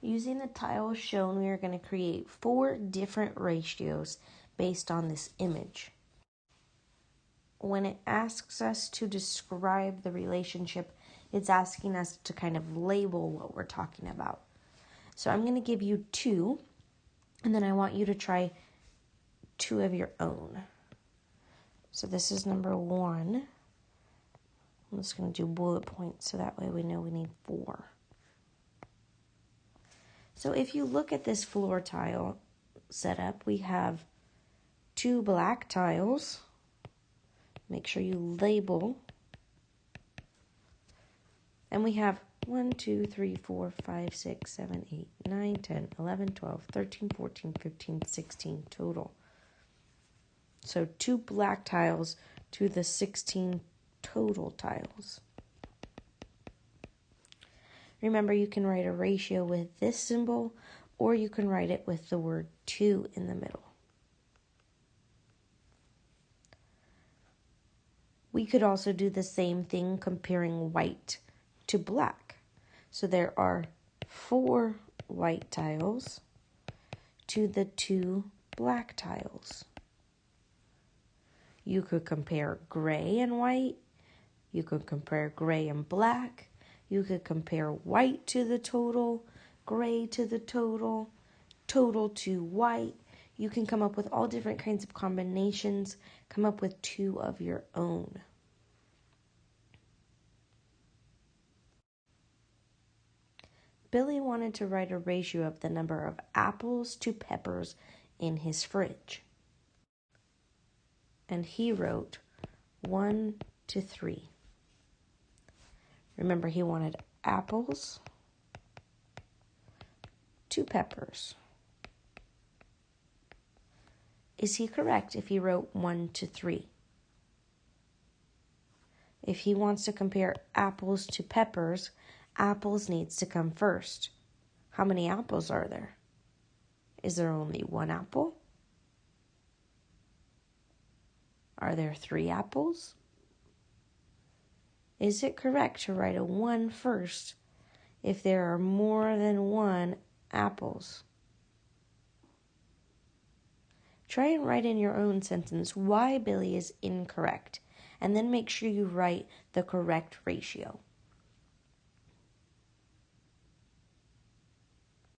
Using the tiles shown, we are going to create 4 different ratios based on this image. When it asks us to describe the relationship, it's asking us to kind of label what we're talking about. So I'm going to give you 2, and then I want you to try 2 of your own. So this is number 1. I'm just going to do bullet points so that way we know we need 4. So if you look at this floor tile setup, we have 2 black tiles. Make sure you label. And we have 1, 2, 3, 4, 5, 6, 7, 8, 9, 10, 11, 12, 13, 14, 15, 16 total. So 2 black tiles to the 16 total tiles. Remember, you can write a ratio with this symbol, or you can write it with the word 2 in the middle. We could also do the same thing comparing white to black. So there are 4 white tiles to the 2 black tiles. You could compare gray and white. You could compare gray and black. You could compare white to the total, gray to the total, total to white. You can come up with all different kinds of combinations. Come up with 2 of your own. Billy wanted to write a ratio of the number of apples to peppers in his fridge. And he wrote 1 to 3. Remember, he wanted apples to peppers. Is he correct if he wrote 1 to 3? If he wants to compare apples to peppers, apples needs to come first. How many apples are there? Is there only 1 apple? Are there 3 apples? Is it correct to write a 1 first if there are more than 1 apples? Try and write in your own sentence why Billy is incorrect, and then make sure you write the correct ratio.